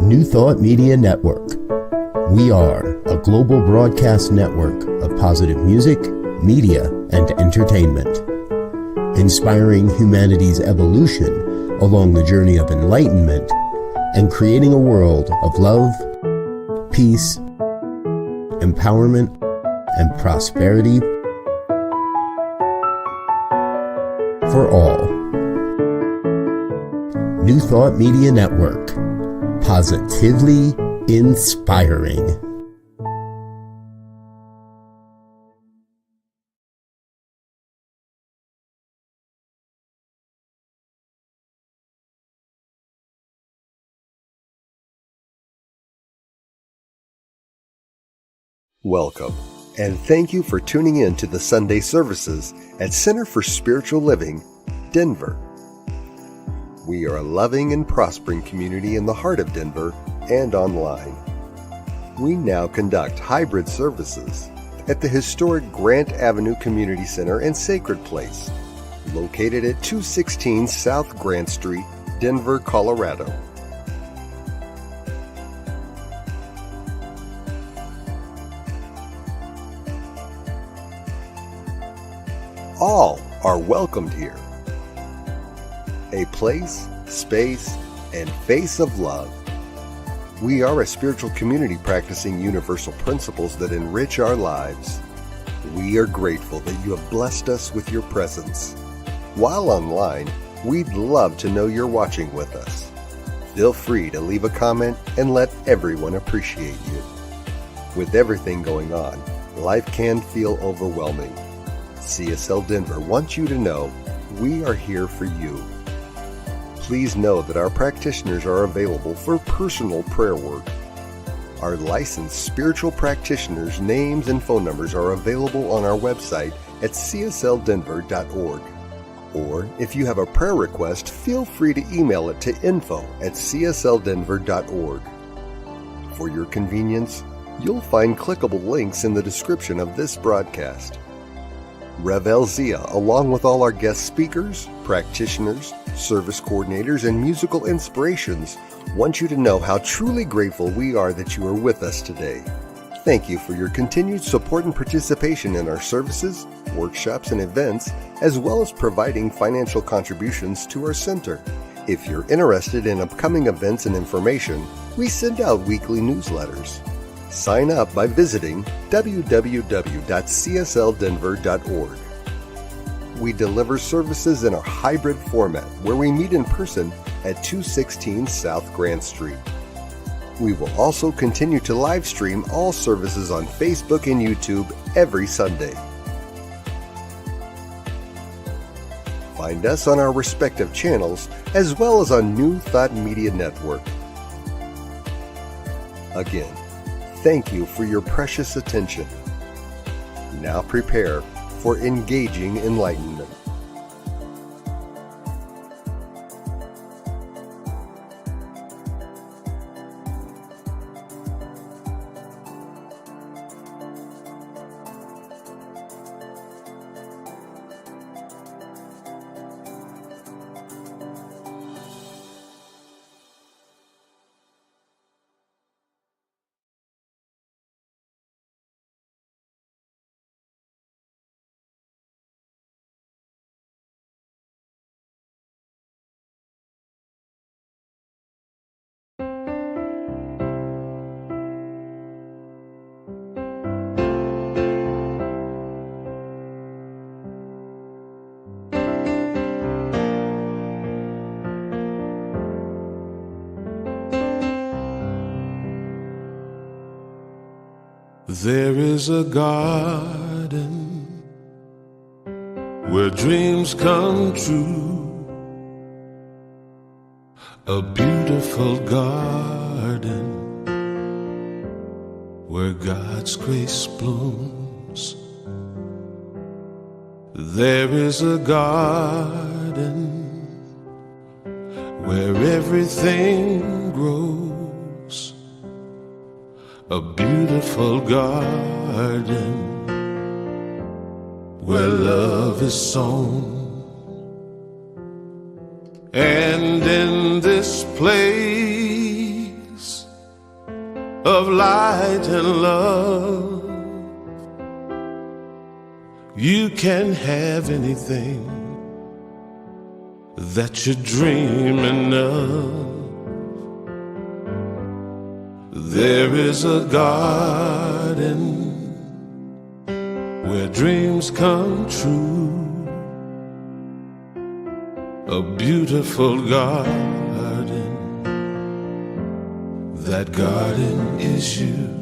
New Thought Media Network. We are a global broadcast network of positive music, media, and entertainment, inspiring humanity's evolution along the journey of enlightenment and creating a world of love, peace, empowerment, and prosperity for all. New Thought Media Network. Positively inspiring. Welcome, and thank you for tuning in to the Sunday services at Center for Spiritual Living, Denver. We are a loving and prospering community in the heart of Denver and online. We now conduct hybrid services at the historic Grant Avenue Community Center and Sacred Place, located at 216 South Grant Street, Denver, Colorado. All are welcomed here. A place, space, and face of love. We are a spiritual community practicing universal principles that enrich our lives. We are grateful that you have blessed us with your presence. While online, we'd love to know you're watching with us. Feel free to leave a comment and let everyone appreciate you. With everything going on, life can feel overwhelming. CSL Denver wants you to know we are here for you. Please know that our practitioners are available for personal prayer work. Our licensed spiritual practitioners' names and phone numbers are available on our website at csldenver.org. Or if you have a prayer request, feel free to email it to info@csldenver.org. For your convenience, you'll find clickable links in the description of this broadcast. Rev Elzia, along with all our guest speakers, practitioners, service coordinators, and musical inspirations, want you to know how truly grateful we are that you are with us today. Thank you for your continued support and participation in our services, workshops, and events, as well as providing financial contributions to our center. If you're interested in upcoming events and information, we send out weekly newsletters. Sign up by visiting www.csldenver.org. We deliver services in a hybrid format where we meet in person at 216 South Grant Street. We will also continue to live stream all services on Facebook and YouTube every Sunday. Find us on our respective channels as well as on New Thought Media Network. Again, thank you for your precious attention. Now prepare for engaging enlightenment. There is a garden where dreams come true, a beautiful garden where God's grace blooms. There is a garden where everything grows, a beautiful garden where love is sown. And in this place of light and love. You can have anything that you're dreaming of. There is a garden where dreams come true, a beautiful garden. That garden is you.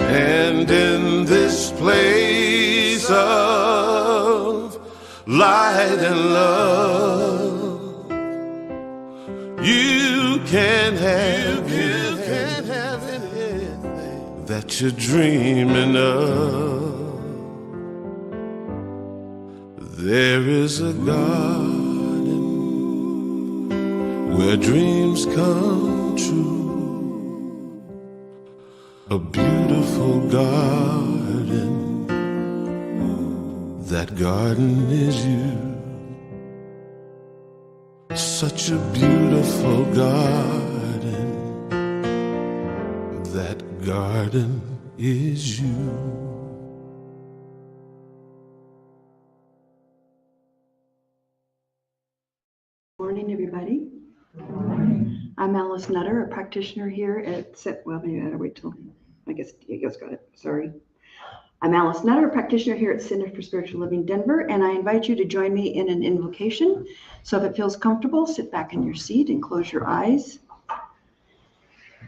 And in this place of light and love, you can have anything that you're dreaming of. There is a garden where dreams come true, a beautiful garden. That garden is you. Such a beautiful garden. That garden is you. Morning, everybody. Good morning. I'm Alice Nutter, a practitioner here at well, maybe I gotta wait till, I guess you guys got it. Sorry. I'm Alice Nutter, a practitioner here at Center for Spiritual Living Denver, and I invite you to join me in an invocation. So if it feels comfortable, sit back in your seat and close your eyes.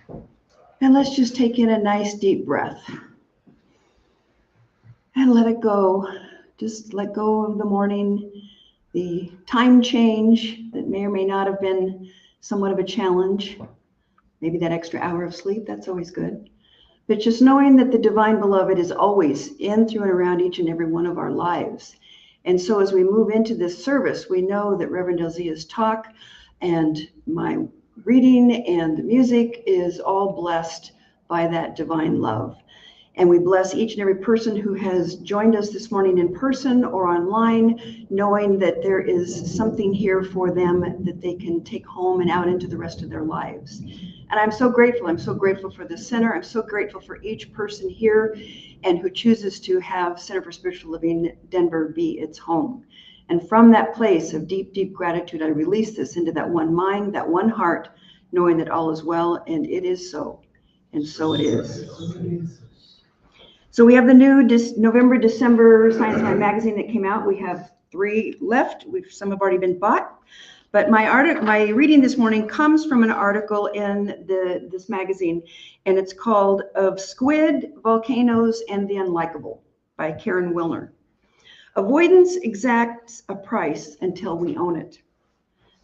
And let's just take in a nice deep breath and let it go. Just let go of the morning, the time change that may or may not have been somewhat of a challenge. Maybe that extra hour of sleep, that's always good. But just knowing that the divine beloved is always in, through, and around each and every one of our lives. And so as we move into this service, we know that Reverend Elzia's talk and my reading and the music is all blessed by that divine love. And we bless each and every person who has joined us this morning in person or online, knowing that there is something here for them that they can take home and out into the rest of their lives. And I'm so grateful. I'm so grateful for the center. I'm so grateful for each person here and who chooses to have Center for Spiritual Living Denver be its home. And from that place of deep, deep gratitude, I release this into that one mind, that one heart, knowing that all is well, and it is so. And so it is. So we have the new November-December Science Mind magazine that came out. We have 3 left. Some have already been bought. But my reading this morning comes from an article in this magazine, and it's called Of Squid, Volcanoes, and the Unlikable by Karen Wilner. Avoidance exacts a price until we own it.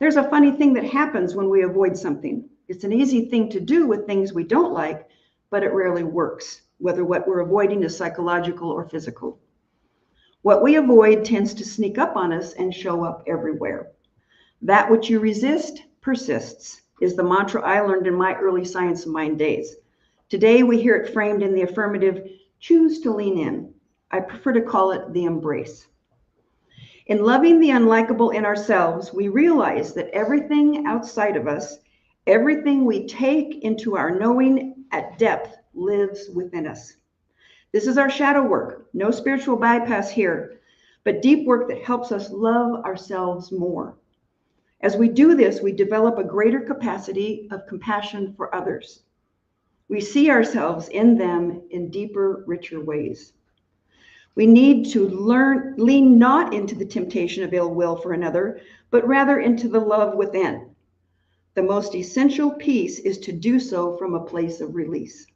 There's a funny thing that happens when we avoid something. It's an easy thing to do with things we don't like, but it rarely works, whether what we're avoiding is psychological or physical. What we avoid tends to sneak up on us and show up everywhere. That which you resist persists is the mantra I learned in my early Science of Mind days. Today we hear it framed in the affirmative, choose to lean in. I prefer to call it the embrace. In loving the unlikable in ourselves, we realize that everything outside of us, everything we take into our knowing at depth, lives within us. This is our shadow work, no spiritual bypass here, but deep work that helps us love ourselves more. As we do this, we develop a greater capacity of compassion for others. We see ourselves in them in deeper, richer ways. We need to lean not into the temptation of ill will for another, but rather into the love within. The most essential piece is to do so from a place of release.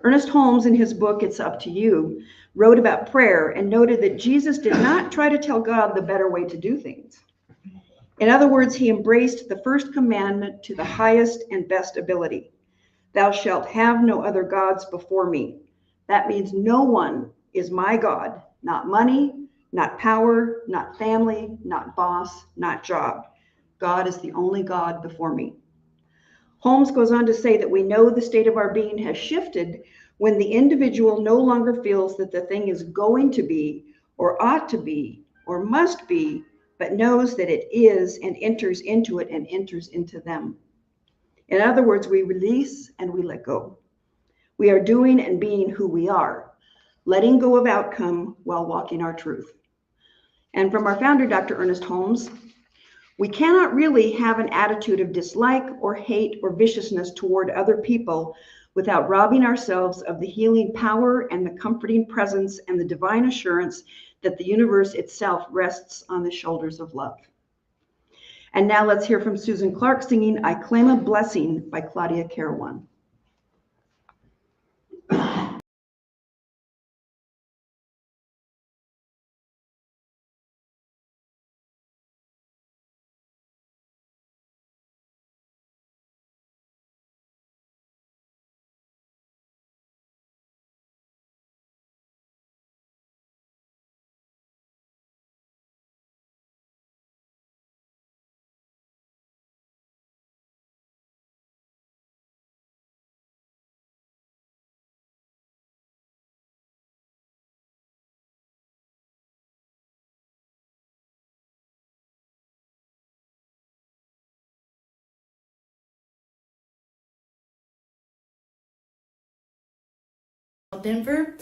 Ernest Holmes, in his book, It's Up to You, wrote about prayer and noted that Jesus did not try to tell God the better way to do things. In other words, he embraced the first commandment to the highest and best ability. Thou shalt have no other gods before me. That means no one is my God, not money, not power, not family, not boss, not job. God is the only God before me. Holmes goes on to say that we know the state of our being has shifted when the individual no longer feels that the thing is going to be, or ought to be, or must be, but knows that it is and enters into it and enters into them. In other words, we release and we let go. We are doing and being who we are, letting go of outcome while walking our truth. And from our founder, Dr. Ernest Holmes, we cannot really have an attitude of dislike or hate or viciousness toward other people without robbing ourselves of the healing power and the comforting presence and the divine assurance that the universe itself rests on the shoulders of love. And now let's hear from Susan Clark singing I Claim a Blessing by Claudia Carawan. Denver.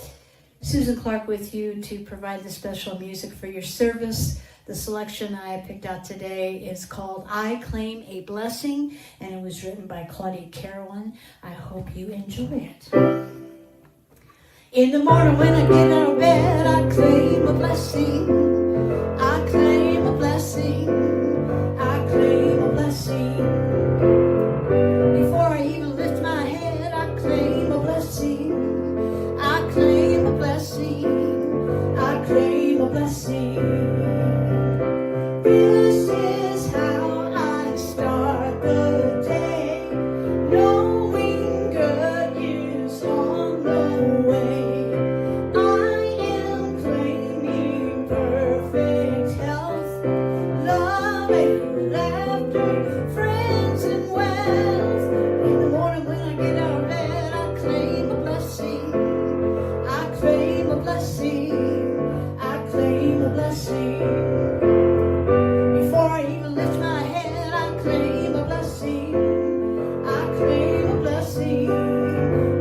Susan Clark with you to provide the special music for your service. The selection I picked out today is called I Claim a Blessing, and it was written by Claudia Carawan. I hope you enjoy it. In the morning when I get out of bed, I claim a blessing. I claim a blessing. I claim a blessing. Before I even lift my head, I claim a blessing. I claim a blessing. I claim a blessing. This is how I start the day, knowing good is on the way. I am claiming perfect health, love and laughter, friends and wealth. In the morning when I get out of bed, I claim a blessing. I claim a blessing. I claim a blessing. Before I even lift my head, I claim a blessing. I claim a blessing.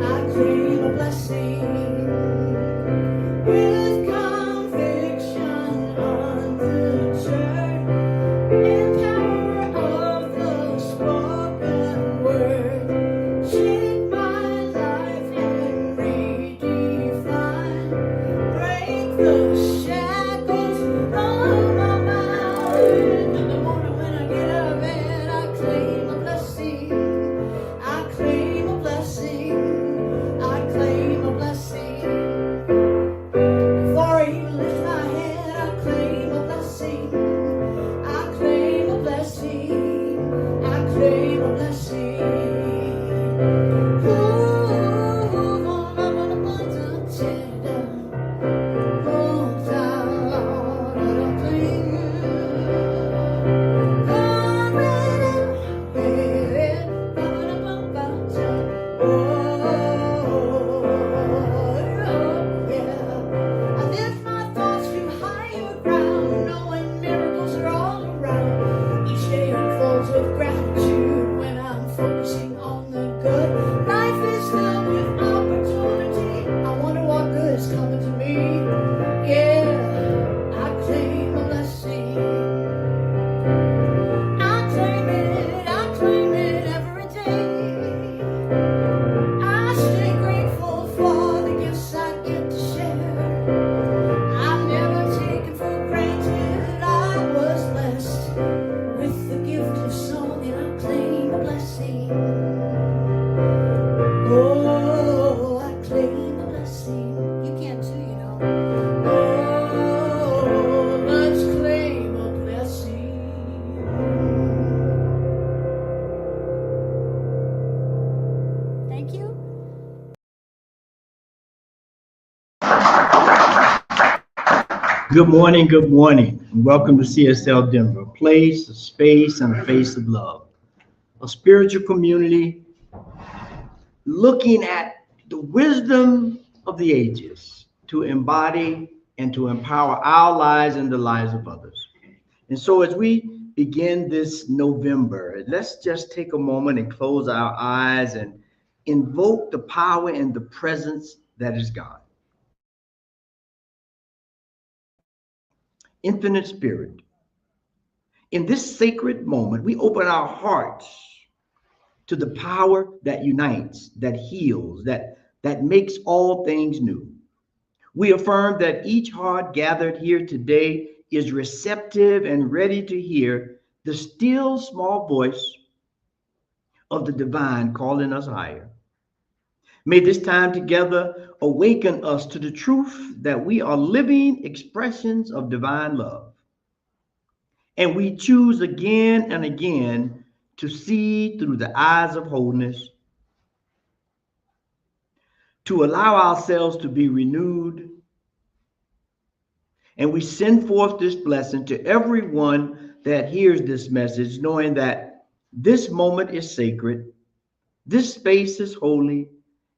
I claim a blessing. With conviction undeterred, and power of the spoken word, shape my life and redefine, break the shackles of my mind. In the morning when I get out of bed, I claim a blessing. I claim a blessing. I claim a blessing. Before I even lift my head, I claim a blessing. I claim a blessing. I claim a blessing. Ooh, I'm gonna tear it down. Oh, Good morning, and welcome to CSL Denver, a place, a space, and a face of love. A spiritual community looking at the wisdom of the ages to embody and to empower our lives and the lives of others. And so as we begin this November, let's just take a moment and close our eyes and invoke the power and the presence that is God. Infinite Spirit, in this sacred moment, we open our hearts to the power that unites, that heals, that makes all things new. We affirm that each heart gathered here today is receptive and ready to hear the still small voice of the divine calling us higher. May this time together awaken us to the truth that we are living expressions of divine love. And we choose again and again to see through the eyes of wholeness, to allow ourselves to be renewed. And we send forth this blessing to everyone that hears this message, knowing that this moment is sacred, this space is holy,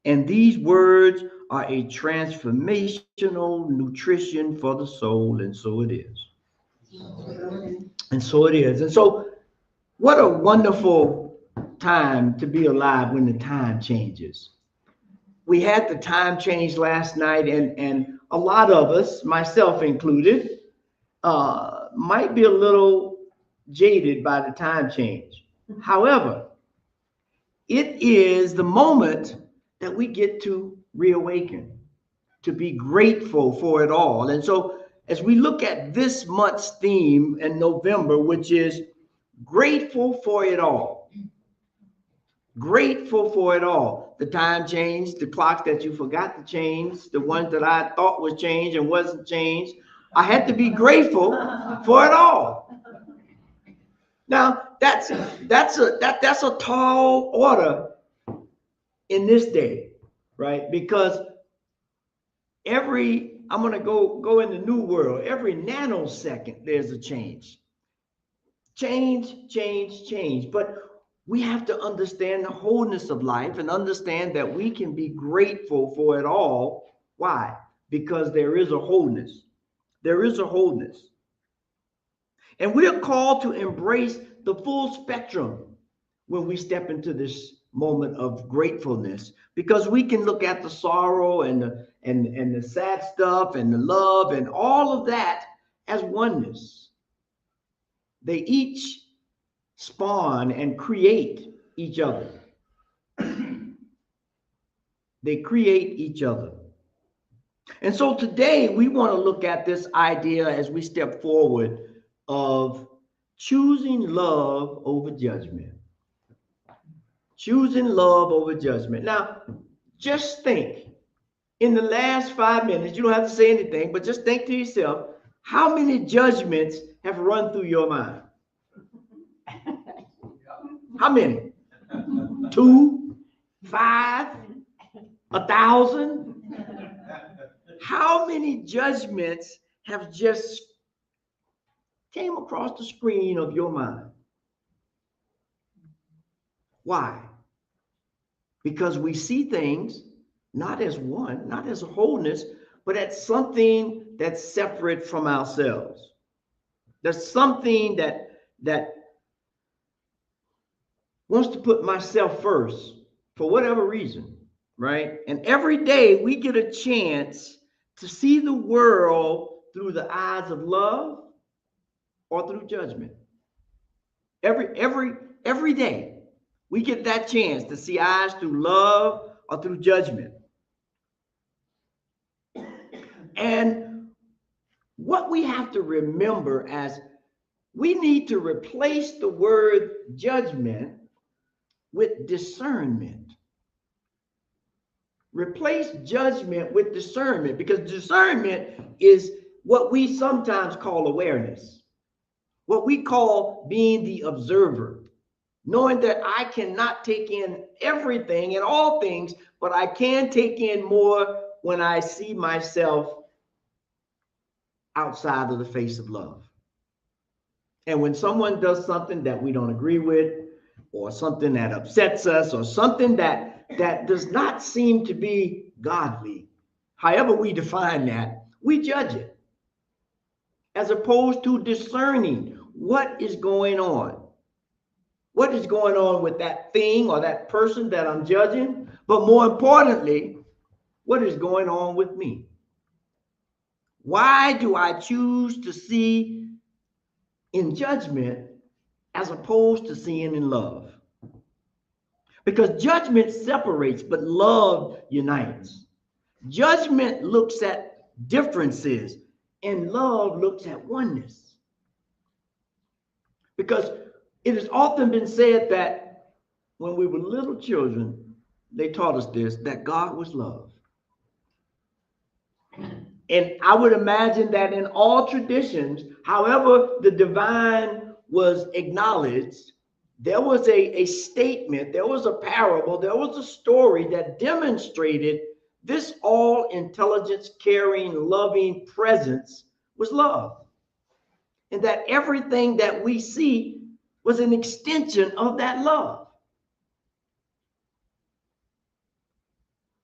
and these words are a transformational nutrition for the soul, and so it is. And so it is. And so, what a wonderful time to be alive when the time changes. We had the time change last night, and a lot of us, myself included, might be a little jaded by the time change. However, it is the moment that we get to reawaken, to be grateful for it all. And so as we look at this month's theme in November, which is grateful for it all. Grateful for it all. The time changed, the clocks that you forgot to change, the ones that I thought was changed and wasn't changed. I had to be grateful for it all. Now, that's a tall order in this day, right? Because I'm gonna go in the new world, every nanosecond there's a change. Change. But we have to understand the wholeness of life and understand that we can be grateful for it all. Why? Because there is a wholeness. There is a wholeness. And we are called to embrace the full spectrum when we step into this moment of gratefulness, because we can look at the sorrow and the sad stuff and the love and all of that as oneness. They each spawn and create each other. They create each other. And so today we want to look at this idea as we step forward of choosing love over judgment. Choosing love over judgment. Now, just think, in the last 5 minutes, you don't have to say anything, but just think to yourself, how many judgments have run through your mind? How many? 2, 5, 1,000? How many judgments have just came across the screen of your mind? Why? Because we see things not as one, not as a wholeness, but as something that's separate from ourselves. There's something that wants to put myself first for whatever reason, right? And every day we get a chance to see the world through the eyes of love or through judgment. Every day we get that chance to see eyes through love or through judgment. And what we have to remember as we need to replace the word judgment with discernment. Replace judgment with discernment, because discernment is what we sometimes call awareness, what we call being the observer, knowing that I cannot take in everything and all things, but I can take in more when I see myself outside of the face of love. And when someone does something that we don't agree with, or something that upsets us, or something that does not seem to be godly, however we define that, we judge it, as opposed to discerning what is going on. What is going on with that thing or that person that I'm judging? But more importantly, what is going on with me? Why do I choose to see in judgment as opposed to seeing in love? Because judgment separates, but love unites. Judgment looks at differences, and love looks at oneness. Because it has often been said that when we were little children, they taught us this, that God was love. And I would imagine that in all traditions, however the divine was acknowledged, there was a statement, there was a parable, there was a story that demonstrated this all-intelligence, caring, loving presence was love. And that everything that we see was an extension of that love.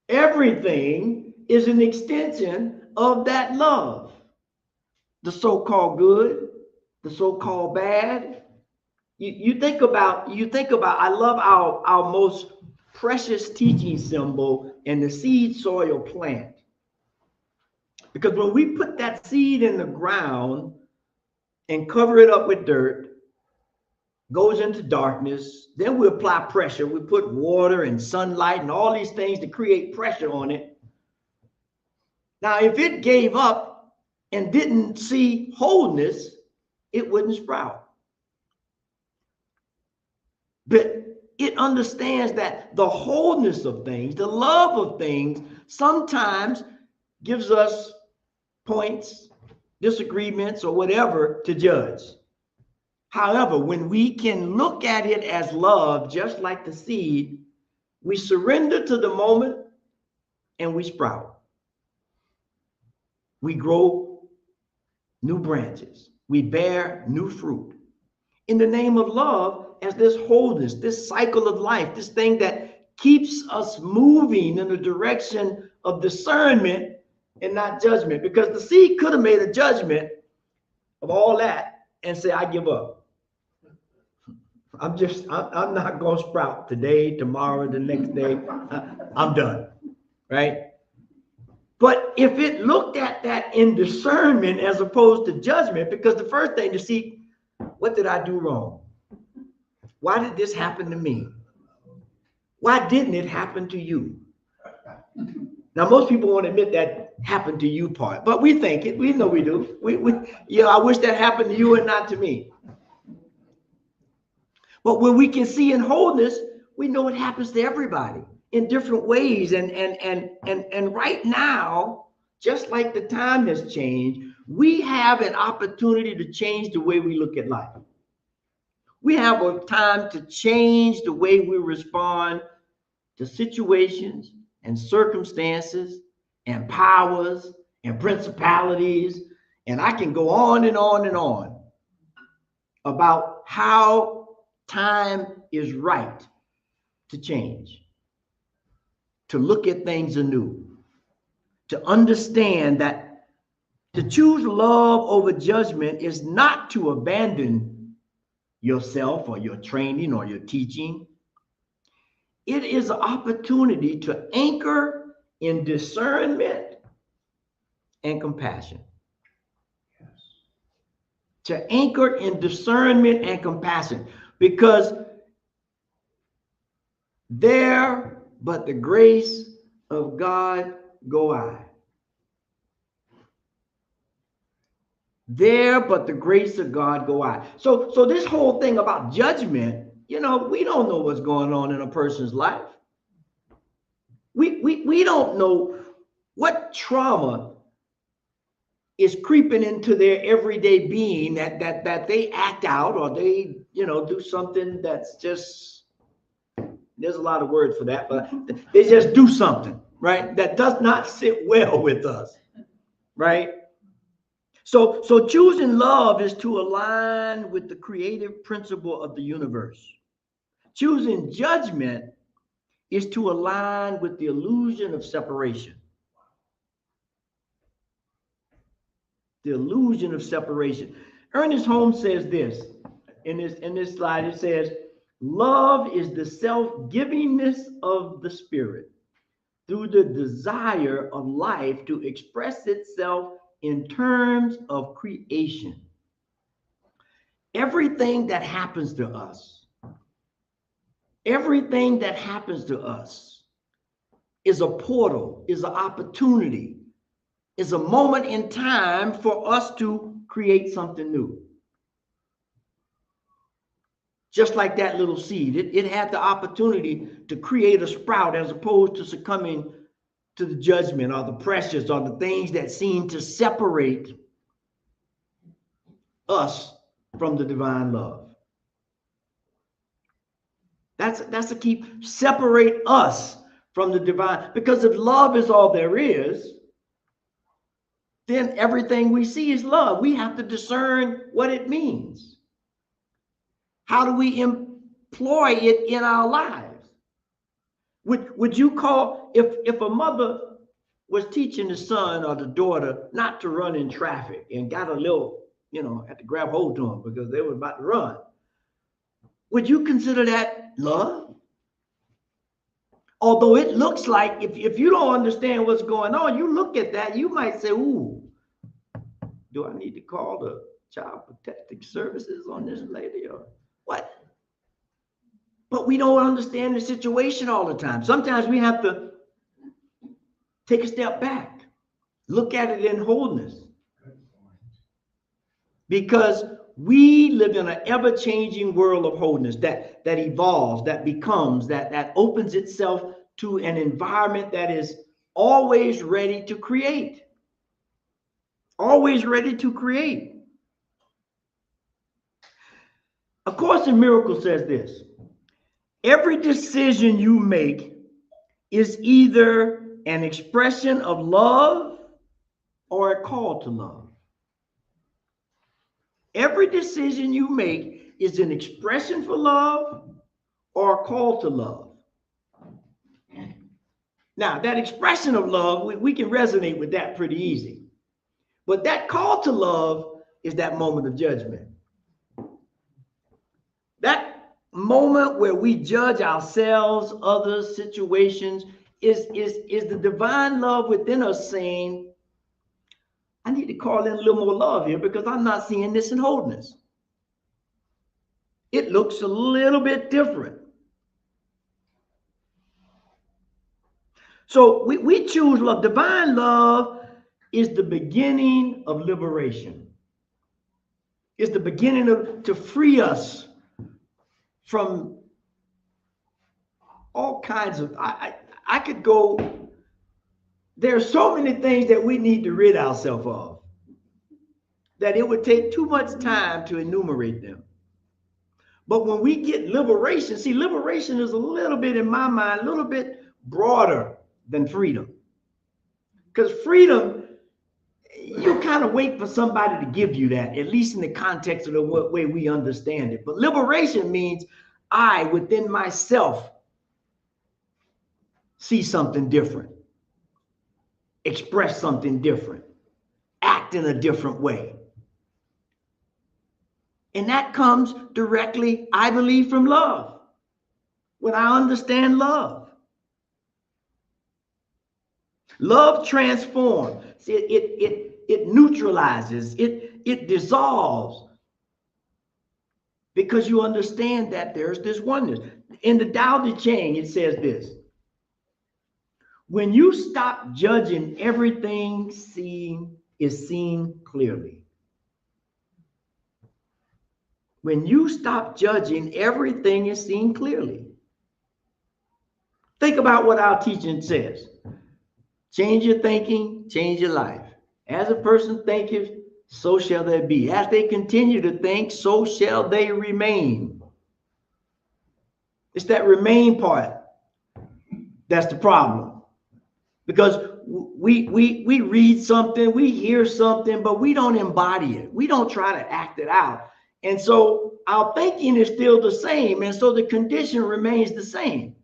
Everything is an extension of that love. The so-called good, the so-called bad. You think about, I love our most precious teaching symbol in the seed soil plant. Because when we put that seed in the ground and cover it up with dirt, goes into darkness, then we apply pressure. We put water and sunlight and all these things to create pressure on it. Now, if it gave up and didn't see wholeness, it wouldn't sprout. But it understands that the wholeness of things, the love of things, sometimes gives us points, disagreements, or whatever to judge. However, when we can look at it as love, just like the seed, we surrender to the moment and we sprout. We grow new branches. We bear new fruit. In the name of love, as this wholeness, this cycle of life, this thing that keeps us moving in the direction of discernment and not judgment. Because the seed could have made a judgment of all that and say, I give up. I'm not going to sprout today, tomorrow, the next day. I'm done, right? But if it looked at that in discernment as opposed to judgment, because the first thing to see, what did I do wrong? Why did this happen to me? Why didn't it happen to you? Now, most people won't admit that happened to you part, but we think it. We know we do. I wish that happened to you and not to me. But when we can see in wholeness, we know it happens to everybody in different ways. And right now, just like the time has changed, we have an opportunity to change the way we look at life. We have a time to change the way we respond to situations and circumstances and powers and principalities. And I can go on and on and on about how time is right to change, to look at things anew, to understand that to choose love over judgment is not to abandon yourself or your training or your teaching. It is an opportunity to anchor in discernment and compassion. To anchor in discernment and compassion. Because there but the grace of God go I. There but the grace of God go I. So this whole thing about judgment, we don't know what's going on in a person's life. We don't know what trauma is creeping into their everyday being that they act out or they do something that's just, there's a lot of words for that, but they just do something, right, that does not sit well with us, right? So choosing love is to align with the creative principle of the universe. Choosing judgment is to align with the illusion of separation. The illusion of separation. Ernest Holmes says this in this slide. It says, love is the self-givingness of the spirit through the desire of life to express itself in terms of creation. Everything that happens to us, is a portal, is an opportunity, is a moment in time for us to create something new. Just like that little seed, it had the opportunity to create a sprout as opposed to succumbing to the judgment or the pressures or the things that seem to separate us from the divine love. That's the key. Separate us from the divine, because if love is all there is, then everything we see is love. We have to discern what it means. How do we employ it in our lives? Would you call, if a mother was teaching the son or the daughter not to run in traffic and got a little, had to grab hold to them because they were about to run, would you consider that love? Although it looks like, if you don't understand what's going on, you look at that, you might say, ooh, do I need to call the Child Protective Services on this lady or what? But we don't understand the situation all the time. Sometimes we have to take a step back, look at it in wholeness. Because we live in an ever-changing world of wholeness that evolves, that becomes, that opens itself to an environment that is always ready to create. Always ready to create. A Course in Miracles says this: every decision you make is either an expression of love or a call to love. Every decision you make is an expression for love or a call to love. Now, that expression of love, we can resonate with that pretty easy. But that call to love is that moment of judgment. That moment where we judge ourselves, others, situations, is the divine love within us saying, I need to call in a little more love here because I'm not seeing this in wholeness. It looks a little bit different. So we choose love. Divine love is the beginning of liberation. It's the beginning to free us from all kinds of, I could go, there's so many things that we need to rid ourselves of that it would take too much time to enumerate them. But when we get liberation, see, liberation is a little bit, in my mind, a little bit broader than freedom. Because freedom, you kind of wait for somebody to give you that, at least in the context of the way we understand it. But liberation means I, within myself, see something different, express something different, act in a different way. And that comes directly, I believe, from love. When I understand love. Love transforms. It neutralizes. It dissolves. Because you understand that there's this oneness. In the Tao Te Ching, it says this: when you stop judging, everything is seen clearly. When you stop judging, everything is seen clearly. Think about what our teaching says. Change your thinking, change your life. As a person thinketh, so shall they be. As they continue to think, so shall they remain. It's that remain part that's the problem. Because we read something, we hear something, but we don't embody it. We don't try to act it out. And so our thinking is still the same. And so the condition remains the same.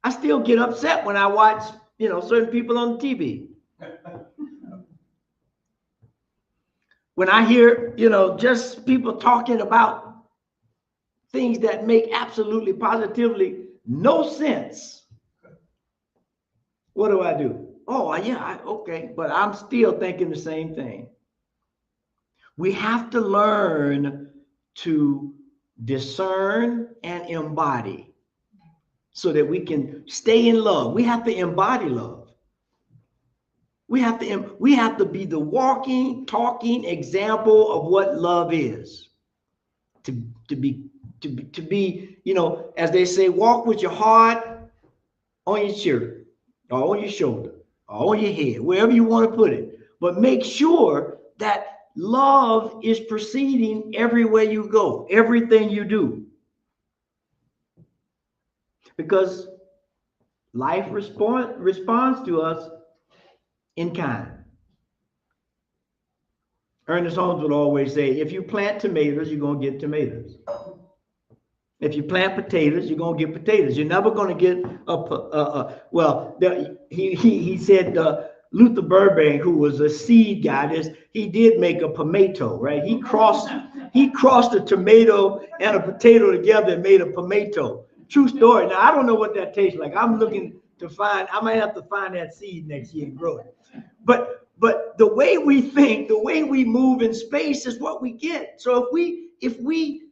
I still get upset when I watch, certain people on TV. When I hear, just people talking about things that make absolutely positively no sense. What do? Oh, yeah, okay. But I'm still thinking the same thing. We have to learn to discern and embody so that we can stay in love. We have to embody love. We have to be the walking, talking example of what love is. To be, as they say, walk with your heart on your shirt, or on your shoulder, or on your head, wherever you want to put it. But make sure that love is proceeding everywhere you go, everything you do. Because life responds to us in kind. Ernest Holmes would always say, if you plant tomatoes, you're going to get tomatoes. If you plant potatoes, you're going to get potatoes. You're never going to get he said Luther Burbank, who was a seed guy, he did make a pimento, right? He crossed a tomato and a potato together and made a pimento. True story. Now, I don't know what that tastes like. I'm looking to find, I might have to find that seed next year and grow it. But the way we think, the way we move in space is what we get. So if we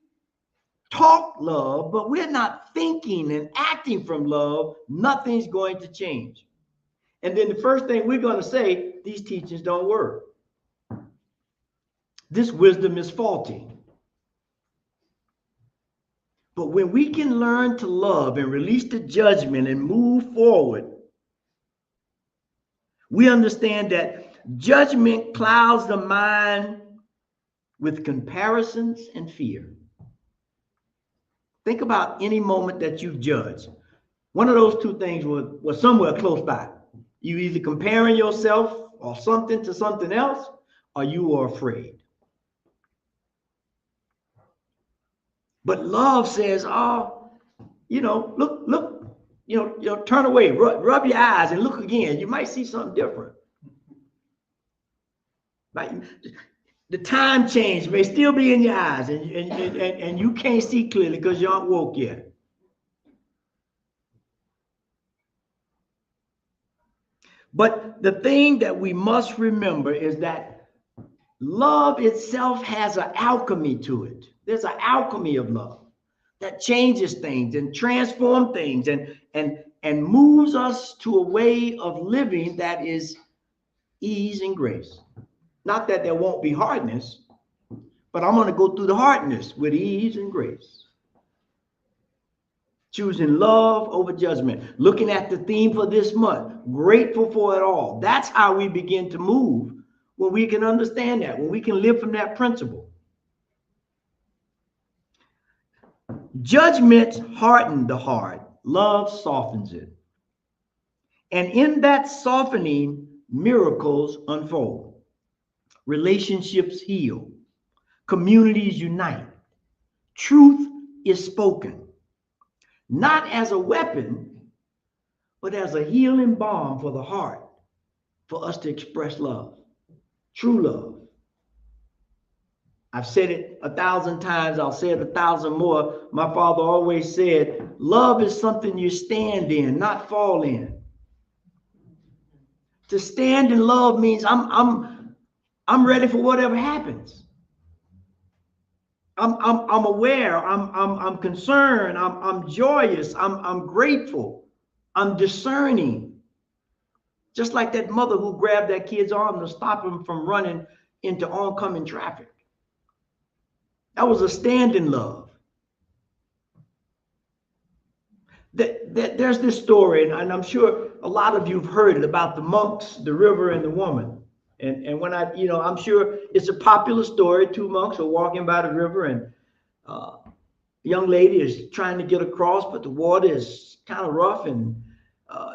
talk love, but we're not thinking and acting from love, nothing's going to change. And then the first thing we're going to say, these teachings don't work. This wisdom is faulty. But when we can learn to love and release the judgment and move forward, we understand that judgment clouds the mind with comparisons and fear. Think about any moment that you've judged. One of those two things was somewhere close by. You either comparing yourself or something to something else, or you are afraid. But love says, look, turn away, rub your eyes and look again. You might see something different. Right? The time change may still be in your eyes, and you can't see clearly because you aren't woke yet. But the thing that we must remember is that love itself has an alchemy to it. There's an alchemy of love that changes things and transforms things and moves us to a way of living that is ease and grace. Not that there won't be hardness, but I'm going to go through the hardness with ease and grace. Choosing love over judgment. Looking at the theme for this month, grateful for it all. That's how we begin to move when we can understand that, when we can live from that principle. Judgments harden the heart. Love softens it. And in that softening, miracles unfold. Relationships heal. Communities unite. Truth is spoken. Not as a weapon, but as a healing balm for the heart, for us to express love, true love. I've said it 1,000 times. I'll say it 1,000 more. My father always said, love is something you stand in, not fall in. To stand in love means I'm ready for whatever happens. I'm aware. I'm concerned. I'm joyous. I'm grateful. I'm discerning. Just like that mother who grabbed that kid's arm to stop him from running into oncoming traffic. That was a standing love. There's this story, and I'm sure a lot of you've heard it, about the monks, the river, and the woman. And when I'm sure it's a popular story. Two monks are walking by the river, and a young lady is trying to get across, but the water is kind of rough, and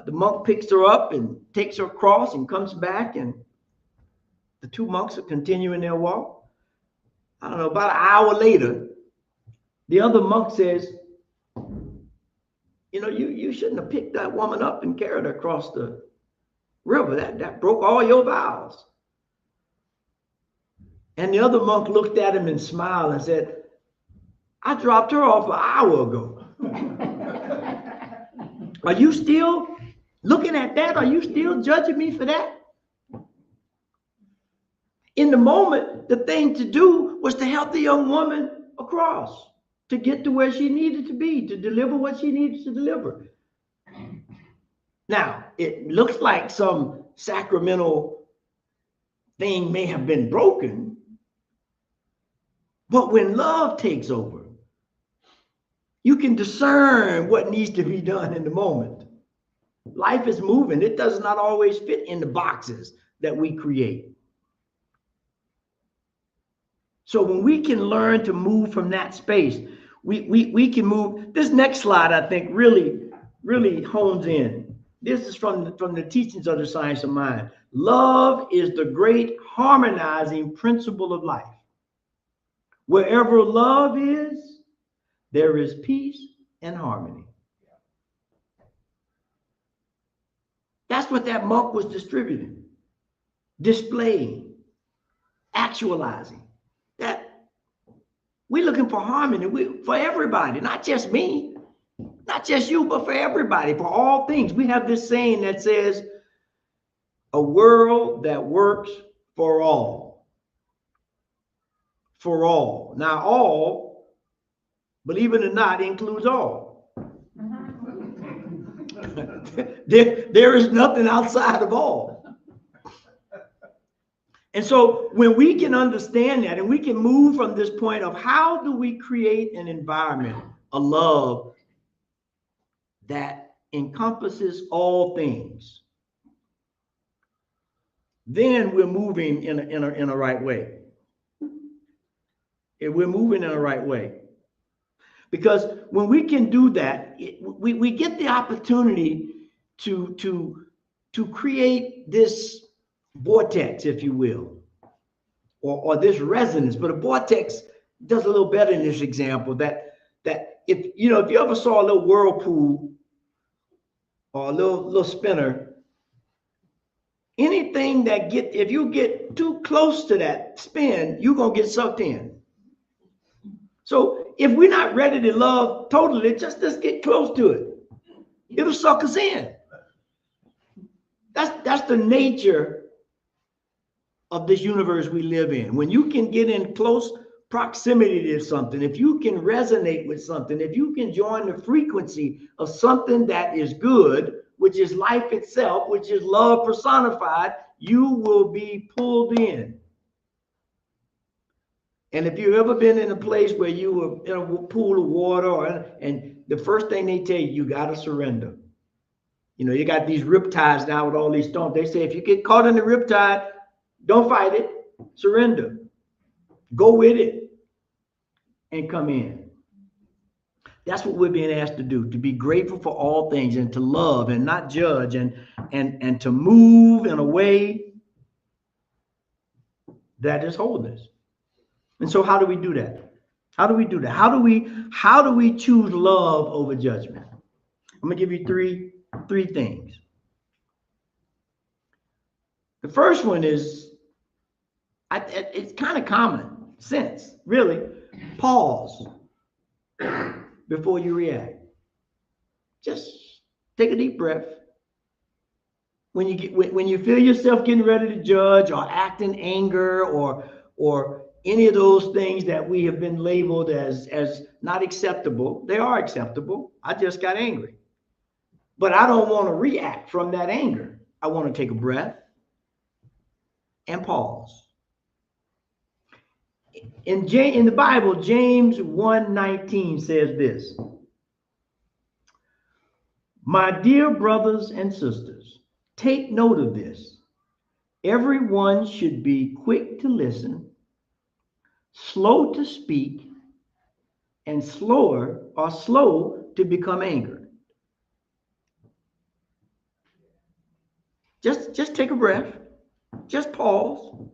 The monk picks her up and takes her across and comes back, and the two monks are continuing their walk. I don't know, about an hour later, the other monk says, you know, you shouldn't have picked that woman up and carried her across the river. That broke all your vows. And the other monk looked at him and smiled and said, I dropped her off an hour ago. Are you still looking at that? Are you still judging me for that? In the moment, the thing to do was to help the young woman across, to get to where she needed to be, to deliver what she needed to deliver. Now, it looks like some sacramental thing may have been broken, but when love takes over, you can discern what needs to be done in the moment. Life is moving. It does not always fit in the boxes that we create. So when we can learn to move from that space, we can move. This next slide, I think, really hones in. This is from the teachings of the science of mind. Love is the great harmonizing principle of life. Wherever love is, there is peace and harmony. That's what that monk was distributing, displaying, actualizing. That we're looking for harmony for everybody, not just me, not just you, but for everybody, for all things. We have this saying that says, a world that works for all. For all. Now, all, believe it or not, includes all. There is nothing outside of all. And so when we can understand that and we can move from this point of how do we create an environment, a love that encompasses all things, then we're moving in a right way. We're moving in a right way. Because when we can do that, we get the opportunity to create this vortex, if you will, or this resonance. But a vortex does a little better in this example, that if you ever saw a little whirlpool or a little spinner, anything that if you get too close to that spin, you're gonna get sucked in. So if we're not ready to love totally, just get close to it. It'll suck us in. That's the nature of this universe we live in. When you can get in close proximity to something, if you can resonate with something, if you can join the frequency of something that is good, which is life itself, which is love personified, you will be pulled in. And if you've ever been in a place where you were in a pool of water, and the first thing they tell you, you got to surrender. You got these riptides now with all these storms. They say, if you get caught in the riptide, don't fight it, surrender. Go with it and come in. That's what we're being asked to do, to be grateful for all things and to love and not judge and to move in a way that is wholeness. And so how do we do that? How do we do that? How do we choose love over judgment? I'm gonna give you three things. The first one is, it's kind of common sense, really. Pause before you react. Just take a deep breath. When you feel yourself getting ready to judge or act in anger or any of those things that we have been labeled as not acceptable, they are acceptable. I just got angry. But I don't want to react from that anger. I want to take a breath and pause. In the Bible, James 1:19 says this: my dear brothers and sisters, take note of this. Everyone should be quick to listen, slow to speak, and slow to become angry. Just take a breath. Just pause.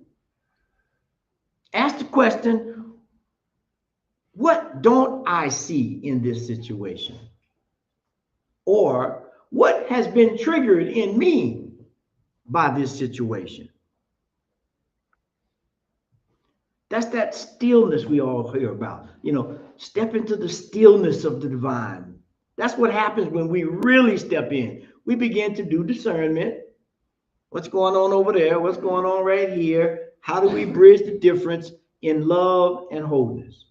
Ask the question, what don't I see in this situation? Or what has been triggered in me by this situation? That's that stillness we all hear about. You know, step into the stillness of the divine. That's what happens when we really step in. We begin to do discernment. What's going on over there? What's going on right here? How do we bridge the difference in love and wholeness?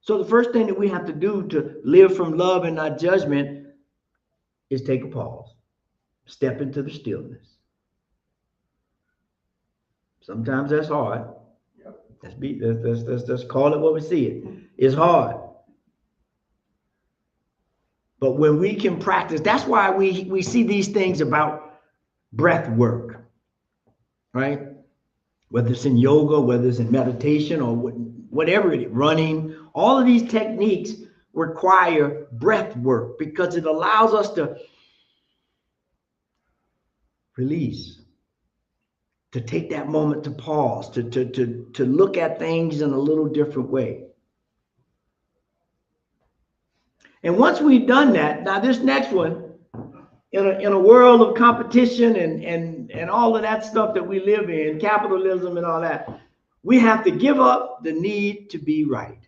So the first thing that we have to do to live from love and not judgment is take a pause. Step into the stillness. Sometimes that's hard. Let's call it what we see it. It's hard. But when we can practice, that's why we see these things about breath work, right? Whether it's in yoga, whether it's in meditation, or whatever it is, running, all of these techniques require breath work because it allows us to release, to take that moment to pause, to look at things in a little different way. And once we've done that, now this next one, in a world of competition and all of that stuff that we live in, capitalism and all that, we have to give up the need to be right.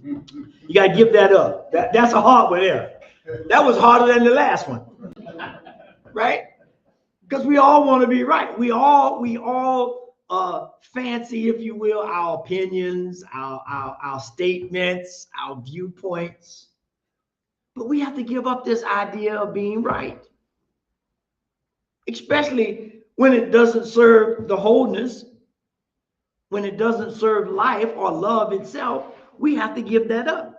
You got to give that up. That's a hard one there. That was harder than the last one, right? Because we all want to be right. We all fancy, if you will, our opinions, our statements, our viewpoints. But we have to give up this idea of being right, especially when it doesn't serve the wholeness, when it doesn't serve life or love itself. We have to give that up.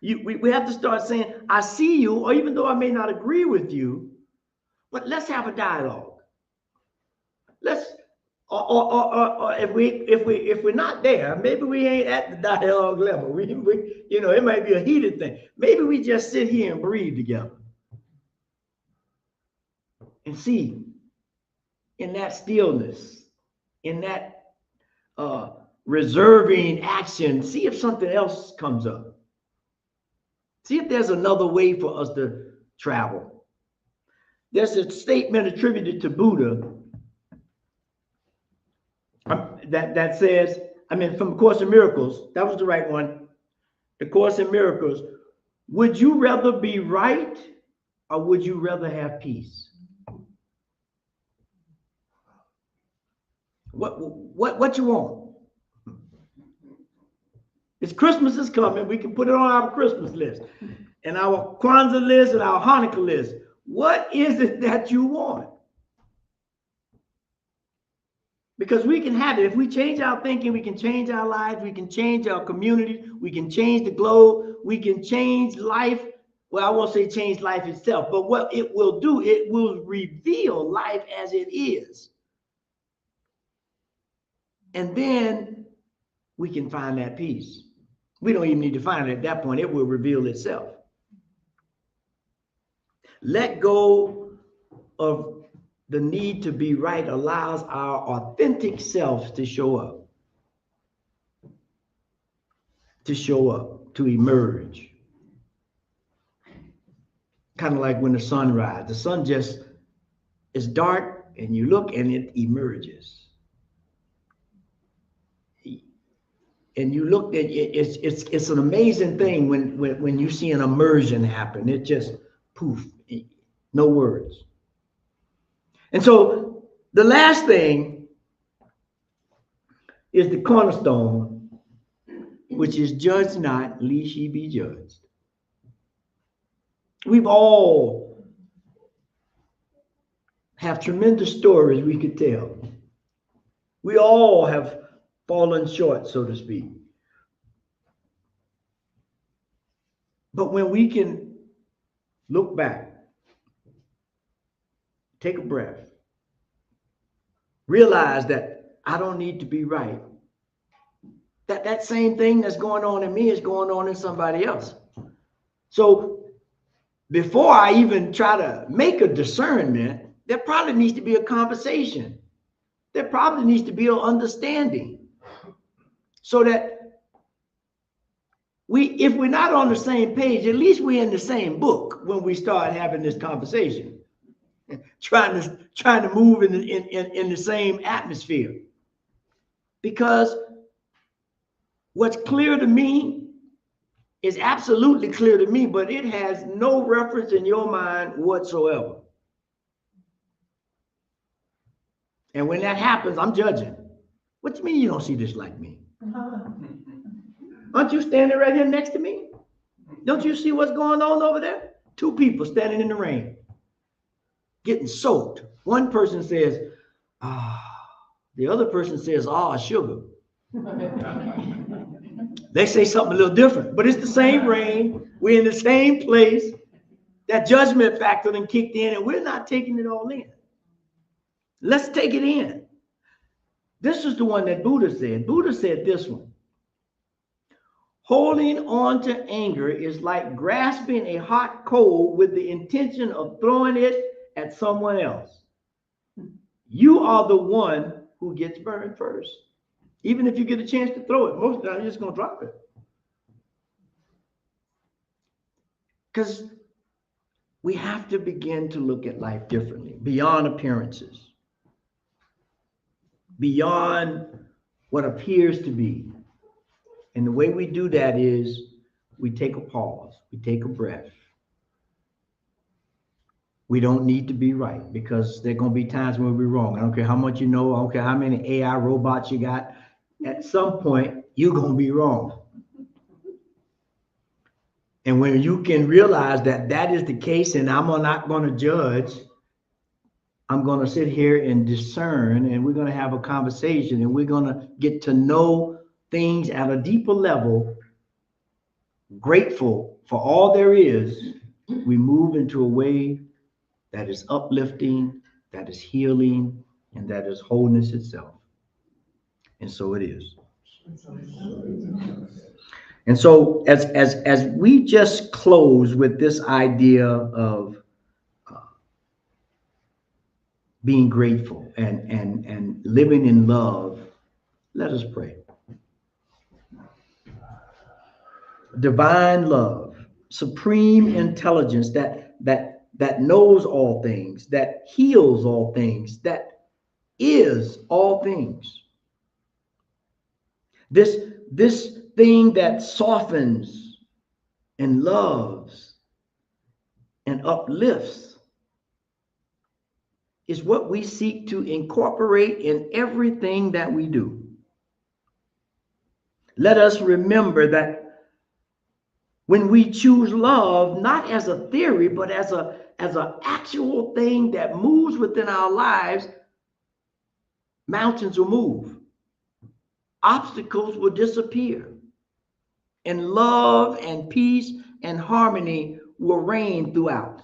We have to start saying, I see you, or even though I may not agree with you, but let's have a dialogue. Let's, or if we're not there, maybe we ain't at the dialogue level. We you know, it might be a heated thing. Maybe we just sit here and breathe together and see in that stillness, in that reserving action, see if something else comes up. See if there's another way for us to travel. There's a statement attributed to Buddha that says, from Course in Miracles, that was the right one. The Course in Miracles. Would you rather be right or would you rather have peace? What you want? It's Christmas is coming. We can put it on our Christmas list and our Kwanzaa list and our Hanukkah list. What is it that you want? Because we can have it. If we change our thinking, we can change our lives. We can change our community. We can change the globe. We can change life. Well, I won't say change life itself, but what it will do, it will reveal life as it is. And then we can find that peace. We don't even need to find it at that point. It will reveal itself. Let go of the need to be right allows our authentic selves to show up, to emerge. Kind of like when the sun rises. The sun just is dark and you look and it emerges. And you look at it, it's an amazing thing when you see an immersion happen. It just poof, no words. And so the last thing is the cornerstone, which is judge not, lest ye be judged. We've all have tremendous stories we could tell. We all have fallen short, so to speak. But when we can look back, take a breath, realize that I don't need to be right. That same thing that's going on in me is going on in somebody else. So before I even try to make a discernment, there probably needs to be a conversation. There probably needs to be an understanding, so that if we're not on the same page, at least we're in the same book when we start having this conversation, trying to move in the same atmosphere. Because what's clear to me is absolutely clear to me, but it has no reference in your mind whatsoever. And when that happens, I'm judging. What do you mean you don't see this like me? Aren't you standing right here next to me? Don't you see what's going on over there? Two people standing in the rain, getting soaked. One person says, the other person says, sugar. They say something a little different, but it's the same rain. We're in the same place. That judgment factor then kicked in, and we're not taking it all in. Let's take it in. This is the one that Buddha said. Buddha said this one. Holding on to anger is like grasping a hot coal with the intention of throwing it at someone else. You are the one who gets burned first. Even if you get a chance to throw it, most of the time you're just going to drop it. Because we have to begin to look at life differently, beyond appearances, beyond what appears to be. And the way we do that is we take a pause, we take a breath. We don't need to be right, because there are going to be times when we're wrong. I don't care how much you know, I don't care how many AI robots you got. At some point, you're going to be wrong. And when you can realize that that is the case, and I'm not going to judge, I'm going to sit here and discern, and we're going to have a conversation, and we're going to get to know things at a deeper level, grateful for all there is. We move into a way that is uplifting, that is healing, and that is wholeness itself. And so it is. And so as we just close with this idea of being grateful and living in love, let us pray. Divine love, supreme intelligence that knows all things, that heals all things, that is all things. This thing that softens and loves and uplifts is what we seek to incorporate in everything that we do. Let us remember that when we choose love, not as a theory, but as an actual thing that moves within our lives, mountains will move. Obstacles will disappear. And love and peace and harmony will reign throughout.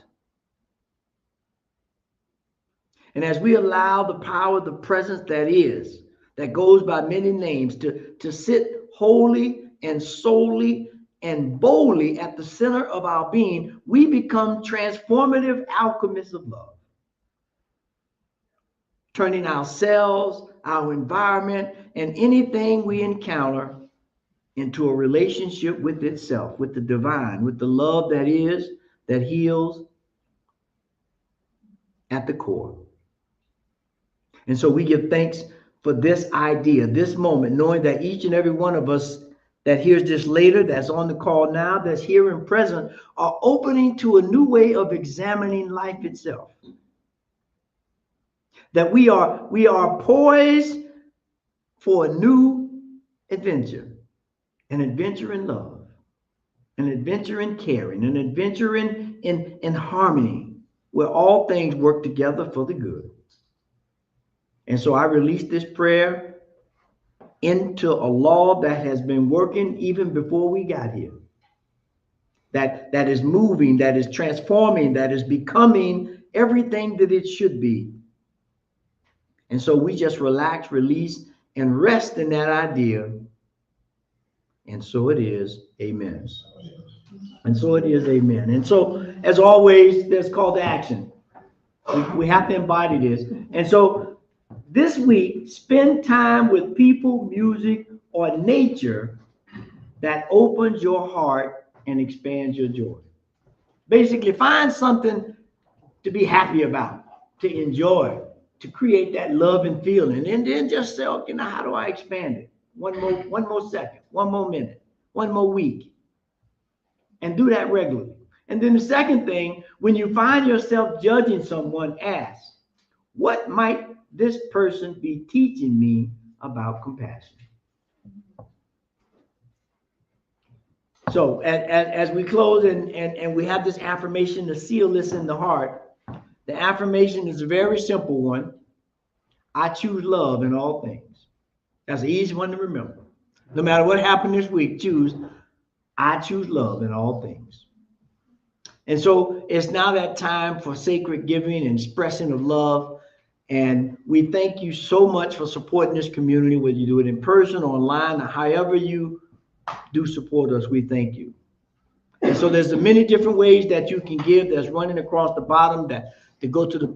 And as we allow the power of the presence that goes by many names, to sit wholly and solely and boldly at the center of our being, we become transformative alchemists of love, turning ourselves, our environment, and anything we encounter into a relationship with itself, with the divine, with the love that is, that heals at the core. And so we give thanks for this idea, this moment, knowing that each and every one of us that hears this later, that's on the call now, that's here and present, are opening to a new way of examining life itself. That we are poised for a new adventure, an adventure in love, an adventure in caring, an adventure in harmony, where all things work together for the good. And so I release this prayer into a law that has been working even before we got here. That is moving, that is transforming, that is becoming everything that it should be. And so we just relax, release, and rest in that idea. And so it is, amen. And so it is, amen. And so as always, there's call to action. We have to embody this. And so this week, spend time with people, music, or nature that opens your heart and expands your joy. Basically, find something to be happy about, to enjoy, to create that love and feeling. And then just say, okay, now how do I expand it? One more second, one more minute, one more week. And do that regularly. And then the second thing, when you find yourself judging someone, ask, what might this person be teaching me about compassion? So as we close and we have this affirmation to seal this in the heart, the affirmation is a very simple one. I choose love in all things. That's an easy one to remember. No matter what happened this week, I choose love in all things. And so it's now that time for sacred giving and expression of love. And we thank you so much for supporting this community, whether you do it in person, online, or however you do support us, we thank you. And so there's many different ways that you can give that's running across the bottom, that to go to the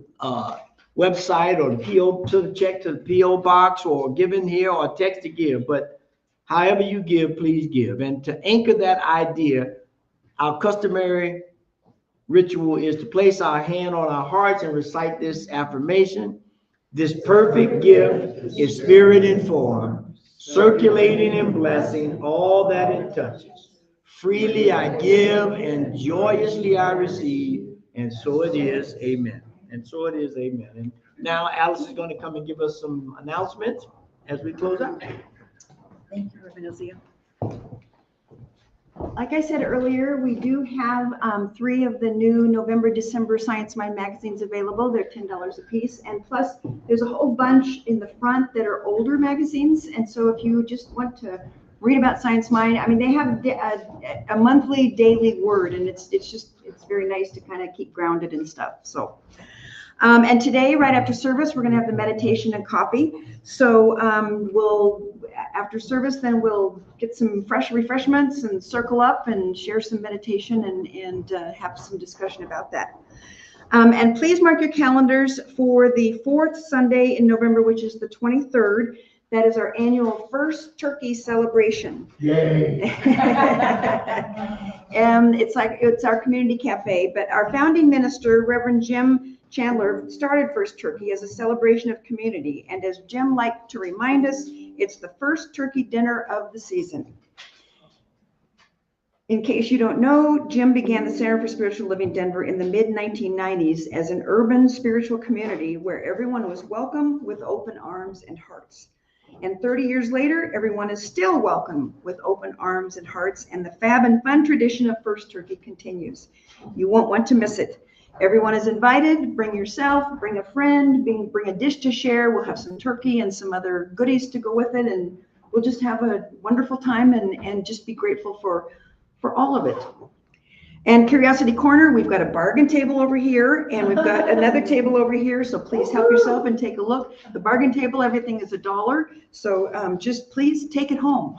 website or the PO, to the check to the PO box, or give in here, or text to give. But however you give, please give. And to anchor that idea, our customary ritual is to place our hand on our hearts and recite this affirmation. This perfect gift is spirit informed, circulating and blessing all that it touches. Freely I give and joyously I receive, and so it is, amen. And so it is, amen. And now Alice is going to come and give us some announcements as we close out. Thank you, Reverend Elzia. Like I said earlier, we do have 3 of the new November, December Science Mind magazines available. They're $10 a piece. And plus, there's a whole bunch in the front that are older magazines. And so if you just want to read about Science Mind, I mean, they have a monthly, daily word, and it's very nice to kind of keep grounded and stuff. So, and today, right after service, we're going to have the meditation and coffee. So after service, then we'll get some fresh refreshments and circle up and share some meditation and have some discussion about that. And please mark your calendars for the 4th Sunday in November, which is the 23rd. That is our annual first turkey celebration. Yay! And it's our community cafe. But our founding minister, Reverend Jim Chandler, started First Turkey as a celebration of community. And as Jim liked to remind us, it's the first turkey dinner of the season. In case you don't know, Jim began the Center for Spiritual Living Denver in the mid-1990s as an urban spiritual community where everyone was welcome with open arms and hearts. And 30 years later, everyone is still welcome with open arms and hearts, and the fab and fun tradition of First Turkey continues. You won't want to miss it. Everyone is invited. Bring yourself, bring a friend, bring a dish to share. We'll have some turkey and some other goodies to go with it, and we'll just have a wonderful time and just be grateful for all of it. And Curiosity Corner, we've got a bargain table over here, and we've got another table over here, so please help yourself and take a look. The bargain table, everything is $1, so just please take it home.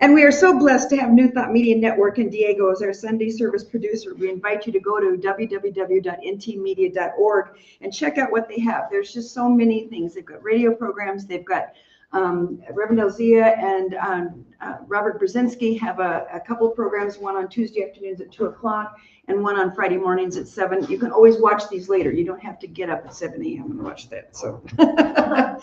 And we are so blessed to have New Thought Media Network and Diego as our Sunday service producer. We invite you to go to www.ntmedia.org and check out what they have. There's just so many things. They've got radio programs. They've got Reverend Elzia and Robert Brzezinski have a couple of programs, one on Tuesday afternoons at 2 o'clock and one on Friday mornings at 7. You can always watch these later. You don't have to get up at 7 a.m. and watch that. So,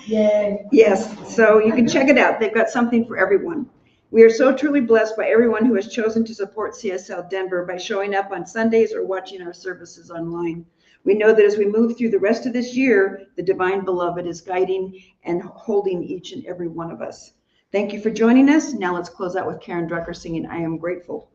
yay. Yes, so you can check it out. They've got something for everyone. We are so truly blessed by everyone who has chosen to support CSL Denver by showing up on Sundays or watching our services online. We know that as we move through the rest of this year, the Divine Beloved is guiding and holding each and every one of us. Thank you for joining us. Now let's close out with Karen Drucker singing, I Am Grateful.